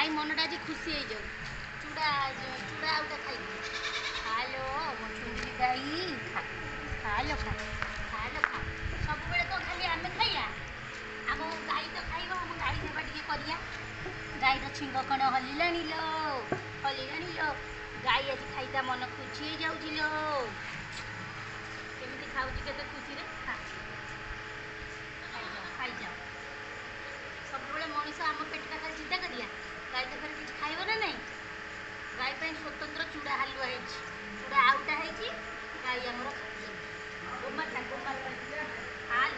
गाई मनटा आज खुशी हो जाऊ चूड़ा चूड़ा आउटा खाई खालो मो चुंडी गाई खालो खा खालो खा सब बेले तो खाली आम खाइया आम गाई तो खाइब आम गाई सेवा टे करिया गाईर छिंग कण हलिलाणी लो हलिलाणी लो गाई आज खाईता मन खुशी हो जाऊँ लो केମିତି ଖାଉଛି କେତେ ଖୁସିରେ ଖାଇଯାଅ ସବୁବେଳେ ମଣିଷ ଆମ ପେଟଟା ଖାଲି ଚିନ୍ତା କରିବା ଗାଈ ତ ଫେରେ କିଛି ଖାଇବ ନା ନାହିଁ ଗାଈ ପାଇଁ ସ୍ୱତନ୍ତ୍ର ଚୁଡ଼ା ହାଲୁଆ ହେଇଛି ଚୁଡ଼ା ଆଉଟା ହେଇଛି ଗାଈ ଆମର ଖାଉଛି ଗୋମାତା ଗୋମାତା ହାଲ